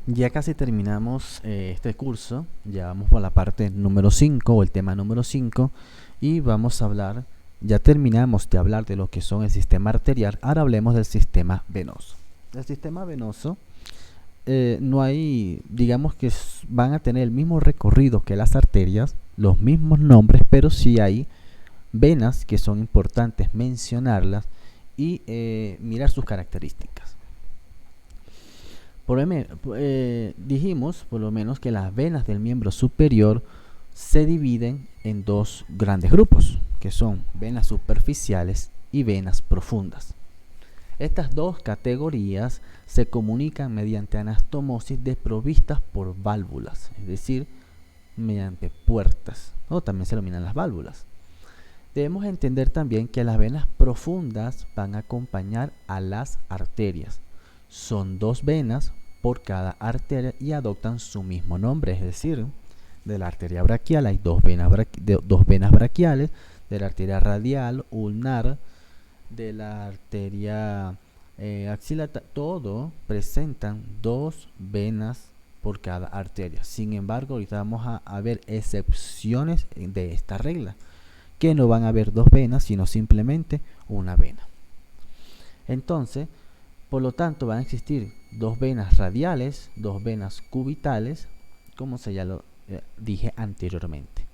Ya casi terminamos este curso, ya vamos por la parte número 5 o el tema número 5 y vamos a hablar, ya terminamos de hablar de lo que son el sistema arterial, ahora hablemos del sistema venoso. El sistema venoso no hay, digamos que van a tener el mismo recorrido que las arterias, los mismos nombres, pero sí hay venas que son importantes mencionarlas y mirar sus características. Dijimos por lo menos que las venas del miembro superior se dividen en dos grandes grupos, que son venas superficiales y venas profundas. Estas dos categorías se comunican mediante anastomosis desprovistas por válvulas, es decir, mediante puertas, o también se denominan las válvulas. Debemos entender también que las venas profundas van a acompañar a las arterias. Son dos venas por cada arteria y adoptan su mismo nombre, es decir, de la arteria braquial hay dos venas braquiales, de la arteria radial, ulnar, de la arteria axilar, todo presentan dos venas por cada arteria. Sin embargo, ahorita vamos a ver excepciones de esta regla, que no van a haber dos venas, sino simplemente una vena. Entonces, por lo tanto, van a existir dos venas radiales, dos venas cubitales, como ya lo dije anteriormente.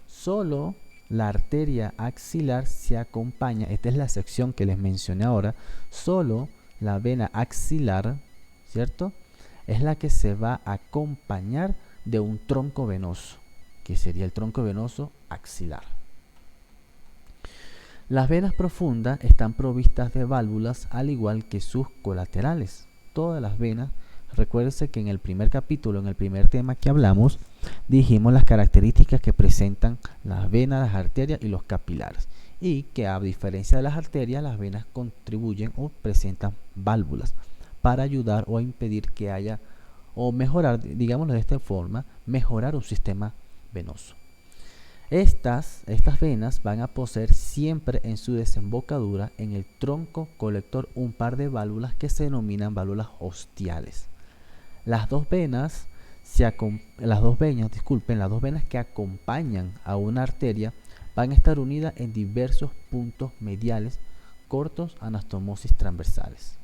Solo la arteria axilar se acompaña, esta es la sección que les mencioné ahora, solo la vena axilar, ¿cierto? Es la que se va a acompañar de un tronco venoso, que sería el tronco venoso axilar. Las venas profundas están provistas de válvulas al igual que sus colaterales. Todas las venas, recuérdense que en el primer capítulo, en el primer tema que hablamos, dijimos las características que presentan las venas, las arterias y los capilares. Y que a diferencia de las arterias, las venas contribuyen o presentan válvulas para ayudar o impedir que haya, o mejorar, digámoslo de esta forma, mejorar un sistema venoso. Estas venas van a poseer siempre en su desembocadura en el tronco colector un par de válvulas que se denominan válvulas ostiales. Las dos venas que acompañan a una arteria van a estar unidas en diversos puntos mediales cortos, anastomosis transversales.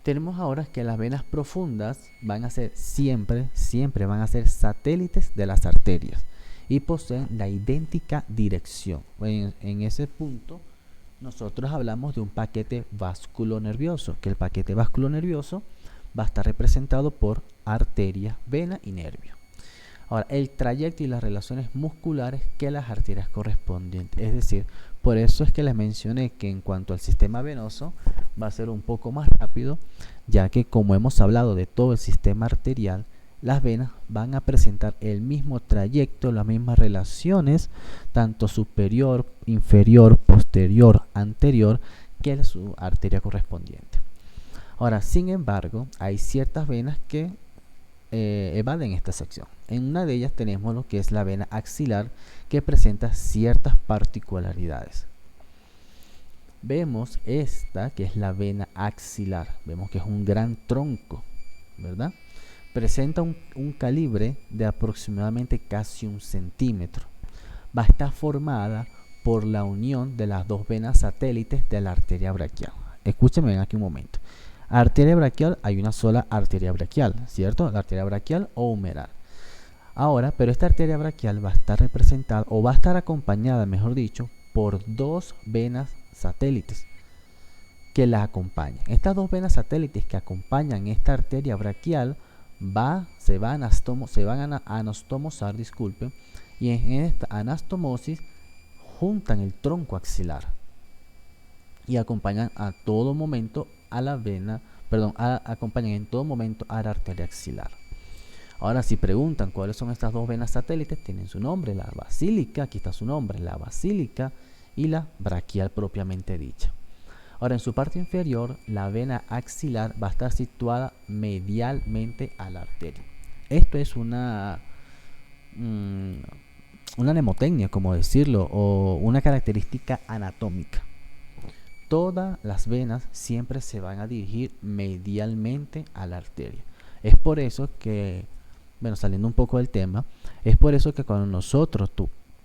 Tenemos ahora que las venas profundas van a ser siempre van a ser satélites de las arterias y poseen la idéntica dirección. En ese punto nosotros hablamos de un paquete vasculonervioso, que el paquete vasculonervioso va a estar representado por arteria, vena y nervio. Ahora, el trayecto y las relaciones musculares que las arterias correspondientes, es decir, por eso es que les mencioné que en cuanto al sistema venoso va a ser un poco más rápido, ya que como hemos hablado de todo el sistema arterial, las venas van a presentar el mismo trayecto, las mismas relaciones, tanto superior, inferior, posterior, anterior, que su arteria correspondiente. Ahora, sin embargo, hay ciertas venas que evaden esta sección. En una de ellas tenemos lo que es la vena axilar, que presenta ciertas particularidades. Vemos esta, que es la vena axilar. Vemos que es un gran tronco, ¿verdad? Presenta un calibre de aproximadamente casi 1 centímetro. Va a estar formada por la unión de las dos venas satélites de la arteria braquial. Escúchenme aquí un momento. Arteria braquial, hay una sola arteria braquial, ¿cierto? La arteria braquial o humeral. Ahora, pero esta arteria braquial va a estar representada, o va a estar acompañada, mejor dicho, por dos venas satélites que la acompañan. Estas dos venas satélites que acompañan esta arteria braquial se van a anastomosar, disculpen, y en esta anastomosis juntan el tronco axilar y acompañan a todo momento a la vena, acompañan en todo momento a la arteria axilar. Ahora, si preguntan cuáles son estas dos venas satélites, tienen su nombre, la basílica, aquí está su nombre, la basílica y la braquial propiamente dicha. Ahora, en su parte inferior, la vena axilar va a estar situada medialmente a la arteria. Esto es una mnemotecnia, como decirlo, o una característica anatómica. todas las venas siempre se van a dirigir medialmente a la arteria. Es por eso que, bueno, saliendo un poco del tema, es por eso que cuando nosotros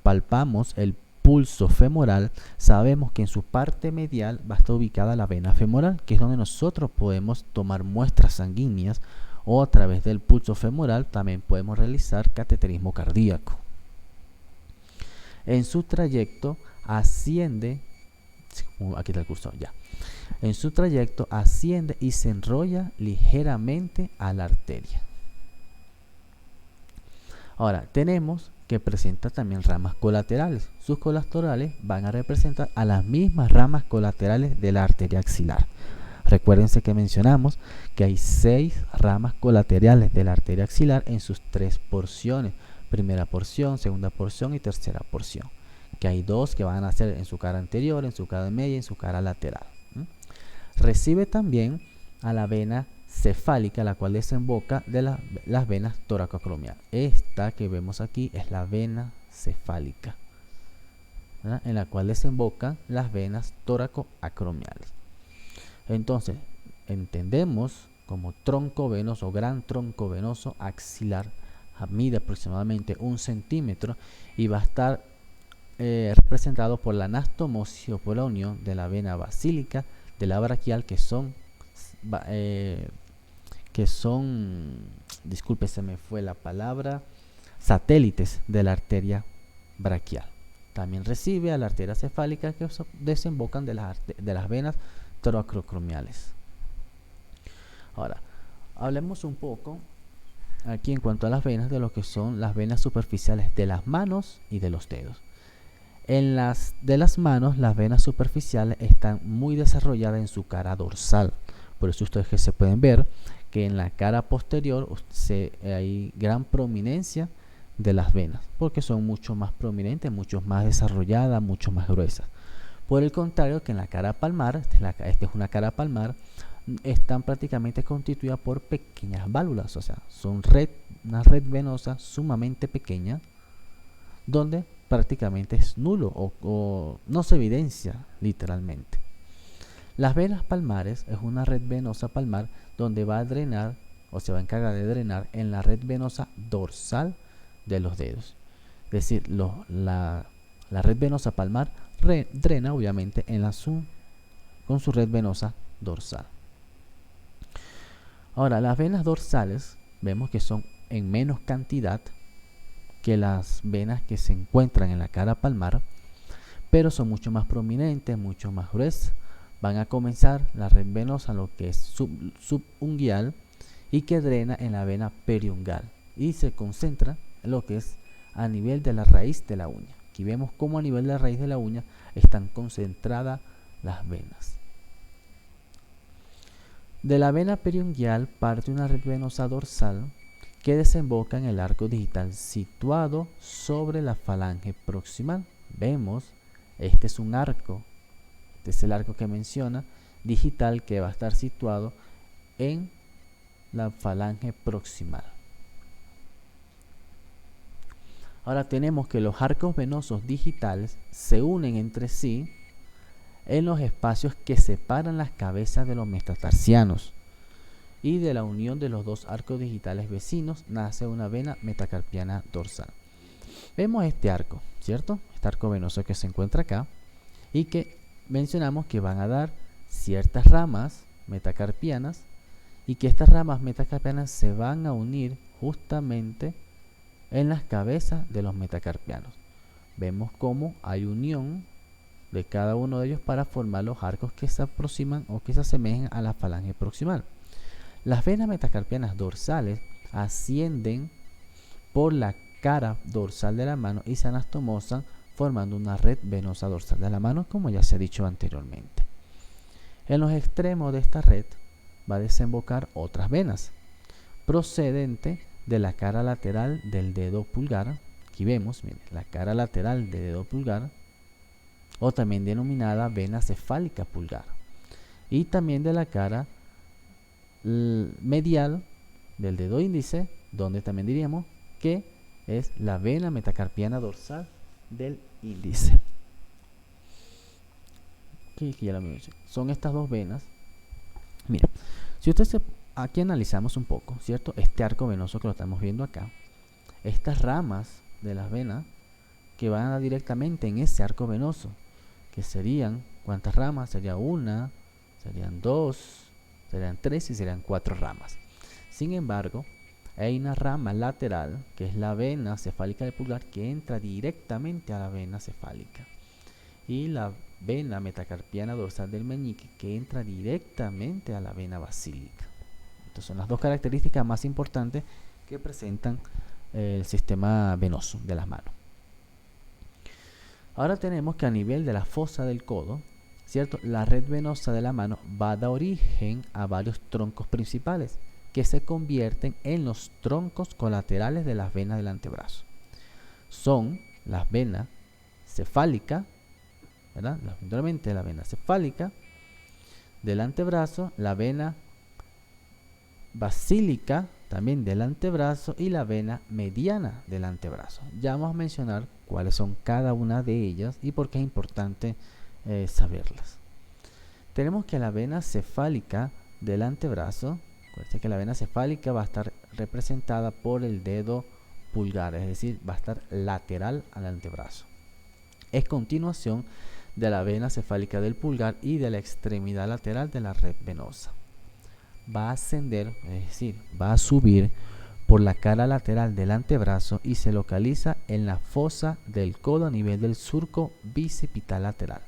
palpamos el pulso femoral, sabemos que en su parte medial va a estar ubicada la vena femoral, que es donde nosotros podemos tomar muestras sanguíneas, o a través del pulso femoral también podemos realizar cateterismo cardíaco. En su trayecto asciende, aquí está el cursor ya. En su trayecto asciende y se enrolla ligeramente a la arteria. Ahora, tenemos que presenta también ramas colaterales. Sus colaterales van a representar a las mismas ramas colaterales de la arteria axilar. Recuérdense que mencionamos que hay 6 ramas colaterales de la arteria axilar en sus 3 porciones. Primera porción, segunda porción y tercera porción. Que hay 2 que van a ser en su cara anterior, en su cara media y en su cara lateral. Recibe también a la vena cefálica, la cual desemboca de las venas toracoacromiales. Esta que vemos aquí es la vena cefálica, ¿verdad? En la cual desembocan las venas toracoacromiales. Entonces, entendemos como tronco venoso, gran tronco venoso axilar, mide aproximadamente 1 centímetro y va a estar representado por la anastomosis o por la unión de la vena basílica, de la braquial, que son, disculpe, se me fue la palabra, satélites de la arteria braquial. También recibe a la arteria cefálica, que desembocan de las venas toracoacromiales. Ahora, hablemos un poco aquí en cuanto a las venas de lo que son las venas superficiales de las manos y de los dedos. En las de las manos, las venas superficiales están muy desarrolladas en su cara dorsal. Por eso ustedes que se pueden ver que en la cara posterior hay gran prominencia de las venas, porque son mucho más prominentes, mucho más desarrolladas, mucho más gruesas. Por el contrario, que en la cara palmar, esta es una cara palmar, están prácticamente constituidas por pequeñas válvulas, o sea, son una red venosa sumamente pequeña, donde prácticamente es nulo o no se evidencia literalmente. Las venas palmares es una red venosa palmar donde va a drenar o se va a encargar de drenar en la red venosa dorsal de los dedos. Es decir, la red venosa palmar drena obviamente con su red venosa dorsal. Ahora, las venas dorsales vemos que son en menos cantidad que las venas que se encuentran en la cara palmar, pero son mucho más prominentes, mucho más gruesas. Van a comenzar la red venosa, lo que es subunguial, y que drena en la vena periungual y se concentra en lo que es a nivel de la raíz de la uña. Aquí vemos cómo a nivel de la raíz de la uña están concentradas las venas. De la vena periungual parte una red venosa dorsal que desemboca en el arco digital situado sobre la falange proximal. Vemos, este es un arco, este es el arco que menciona, digital, que va a estar situado en la falange proximal. Ahora tenemos que los arcos venosos digitales se unen entre sí en los espacios que separan las cabezas de los metatarsianos, y de la unión de los dos arcos digitales vecinos nace una vena metacarpiana dorsal. Vemos este arco, ¿cierto? Este arco venoso que se encuentra acá y que mencionamos que van a dar ciertas ramas metacarpianas y que estas ramas metacarpianas se van a unir justamente en las cabezas de los metacarpianos. Vemos cómo hay unión de cada uno de ellos para formar los arcos que se aproximan o que se asemejan a la falange proximal. Las venas metacarpianas dorsales ascienden por la cara dorsal de la mano y se anastomosan formando una red venosa dorsal de la mano, como ya se ha dicho anteriormente. En los extremos de esta red va a desembocar otras venas procedente de la cara lateral del dedo pulgar. Aquí vemos, miren, la cara lateral del dedo pulgar, o también denominada vena cefálica pulgar, y también de la cara medial del dedo índice, donde también diríamos que es la vena metacarpiana dorsal del índice. que ya la mencioné. Son estas dos venas. Mira, si aquí analizamos un poco, ¿cierto? Este arco venoso que lo estamos viendo acá, estas ramas de las venas que van a dar directamente en ese arco venoso, que serían, ¿cuántas ramas? Sería una, serían dos, serían tres y serían cuatro ramas. Sin embargo, hay una rama lateral, que es la vena cefálica del pulgar, que entra directamente a la vena cefálica. Y la vena metacarpiana dorsal del meñique, que entra directamente a la vena basílica. Estas son las dos características más importantes que presentan el sistema venoso de las manos. Ahora tenemos que a nivel de la fosa del codo, ¿cierto? La red venosa de la mano va a dar origen a varios troncos principales que se convierten en los troncos colaterales de las venas del antebrazo. Son las venas cefálica, ¿verdad? Eventualmente la vena cefálica del antebrazo, la vena basílica también del antebrazo y la vena mediana del antebrazo. Ya vamos a mencionar cuáles son cada una de ellas y por qué es importante saberlas. Tenemos que la vena cefálica del antebrazo, acuérdense que la vena cefálica va a estar representada por el dedo pulgar, es decir, va a estar lateral al antebrazo. Es continuación de la vena cefálica del pulgar y de la extremidad lateral de la red venosa. Va a ascender, es decir, va a subir por la cara lateral del antebrazo y se localiza en la fosa del codo a nivel del surco bicipital lateral.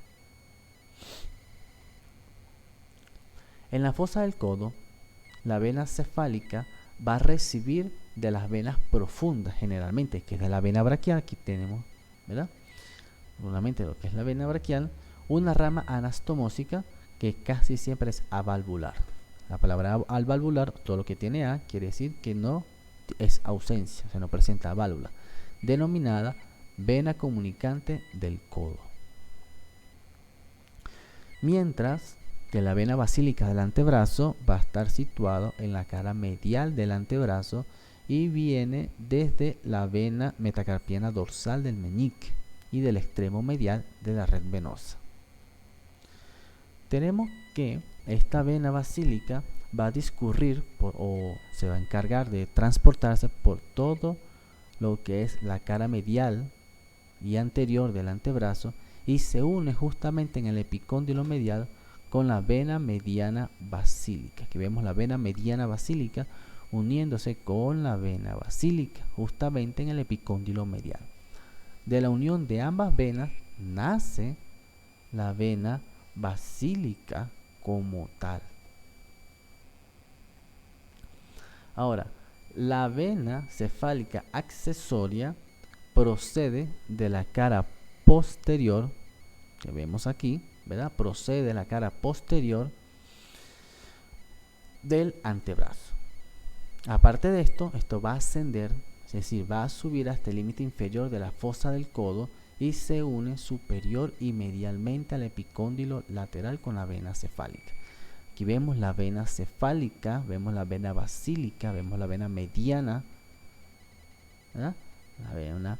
En la fosa del codo, la vena cefálica va a recibir de las venas profundas generalmente, que es de la vena braquial. Aquí tenemos, ¿verdad? Normalmente lo que es la vena braquial, una rama anastomósica que casi siempre es avalvular. La palabra avalvular, todo lo que tiene A, quiere decir que no es ausencia, o sea, no presenta válvula, denominada vena comunicante del codo. Mientras que la vena basílica del antebrazo va a estar situado en la cara medial del antebrazo y viene desde la vena metacarpiana dorsal del meñique y del extremo medial de la red venosa. Tenemos que esta vena basílica va a discurrir o se va a encargar de transportarse por todo lo que es la cara medial y anterior del antebrazo y se une justamente en el epicóndilo medial con la vena mediana basílica. Aquí vemos la vena mediana basílica uniéndose con la vena basílica justamente en el epicóndilo medial. De la unión de ambas venas nace la vena basílica como tal. Ahora, la vena cefálica accesoria procede de la cara posterior, que vemos aquí, ¿verdad? Procede de la cara posterior del antebrazo. Aparte de esto, esto va a ascender, es decir, va a subir hasta el límite inferior de la fosa del codo y se une superior y medialmente al epicóndilo lateral con la vena cefálica. Aquí vemos la vena cefálica, vemos la vena basílica, vemos la vena mediana, ¿verdad? La vena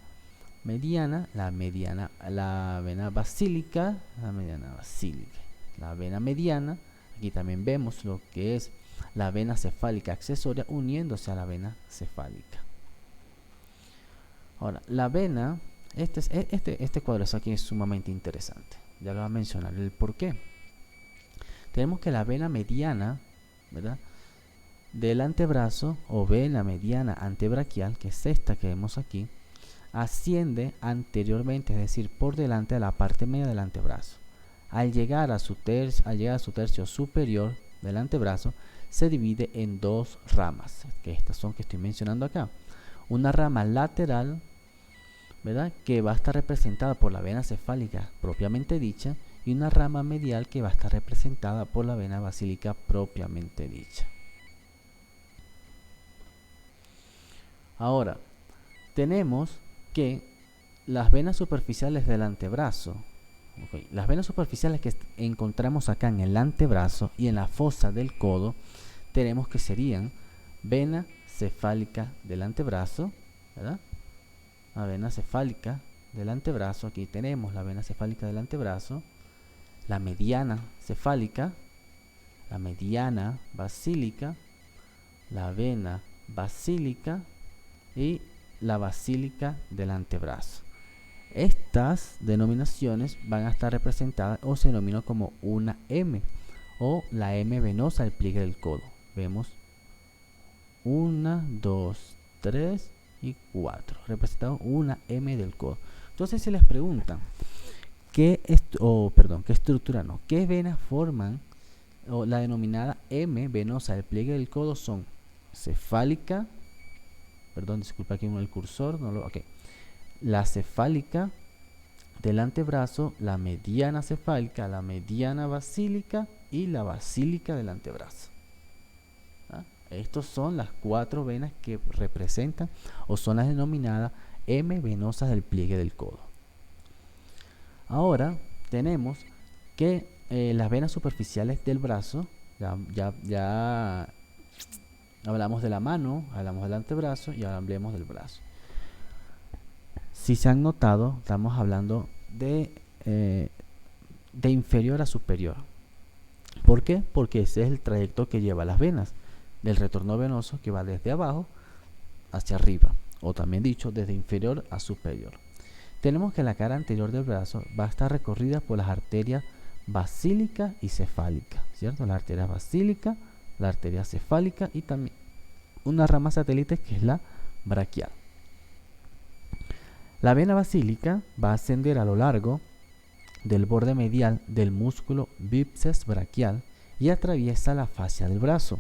mediana, la vena basílica, la mediana basílica, la vena mediana. Aquí también vemos lo que es la vena cefálica accesoria uniéndose a la vena cefálica. Ahora, la vena, este cuadrazo aquí es sumamente interesante. Ya lo voy a mencionar el por qué. Tenemos que la vena mediana, ¿verdad?, del antebrazo o vena mediana antebraquial, que es esta que vemos aquí, asciende anteriormente, es decir, por delante de la parte media del antebrazo. Al llegar a su tercio superior del antebrazo, se divide en dos ramas, que estas son que estoy mencionando acá. Una rama lateral, ¿verdad?, que va a estar representada por la vena cefálica propiamente dicha, y una rama medial que va a estar representada por la vena basílica propiamente dicha. Ahora, tenemos que las venas superficiales del antebrazo, las venas superficiales que encontramos acá en el antebrazo y en la fosa del codo, tenemos que serían vena cefálica del antebrazo, ¿verdad? La vena cefálica del antebrazo, aquí tenemos la vena cefálica del antebrazo, la mediana cefálica, la mediana basílica, la vena basílica y la basílica del antebrazo. Estas denominaciones van a estar representadas o se denominan como una M o la M venosa del pliegue del codo. Vemos 1, 2, 3 y 4, representado una M del codo. Entonces se les preguntan qué estructura no, qué venas forman o la denominada M venosa del pliegue del codo. Son cefálica, disculpa aquí el cursor, la cefálica del antebrazo, la mediana cefálica, la mediana basílica y la basílica del antebrazo. Estos son las 4 venas que representan o son las denominadas M venosas del pliegue del codo. Ahora tenemos que las venas superficiales del brazo, ya hablamos de la mano, hablamos del antebrazo y ahora hablemos del brazo. Si se han notado, estamos hablando de inferior a superior. ¿Por qué? Porque ese es el trayecto que lleva las venas del retorno venoso, que va desde abajo hacia arriba, o también dicho, desde inferior a superior. Tenemos que la cara anterior del brazo va a estar recorrida por las arterias basílica y cefálica, ¿cierto? La arteria basílica, la arteria cefálica y también una rama satélite que es la braquial. La vena basílica va a ascender a lo largo del borde medial del músculo bíceps braquial y atraviesa la fascia del brazo,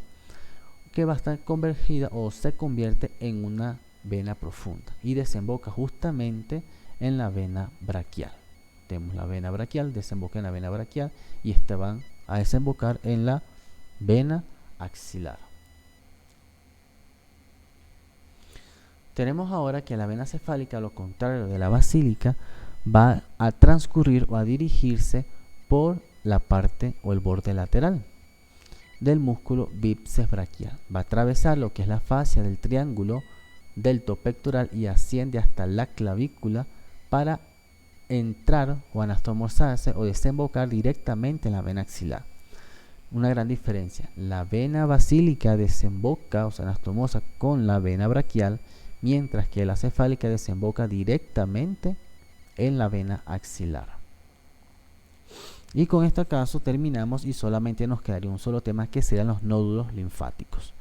que va a estar convergida o se convierte en una vena profunda y desemboca justamente en la vena braquial. Tenemos la vena braquial, desemboca en la vena braquial y van a desembocar en la vena axilar. Tenemos ahora que la vena cefálica, a lo contrario de la basílica, va a transcurrir o a dirigirse por la parte o el borde lateral del músculo bíceps braquial. Va a atravesar lo que es la fascia del triángulo delto pectoral y asciende hasta la clavícula para entrar o anastomosarse o desembocar directamente en la vena axilar. Una gran diferencia: la vena basílica desemboca o se anastomosa con la vena braquial, mientras que la cefálica desemboca directamente en la vena axilar. Y con este caso terminamos y solamente nos quedaría un solo tema, que serían los nódulos linfáticos.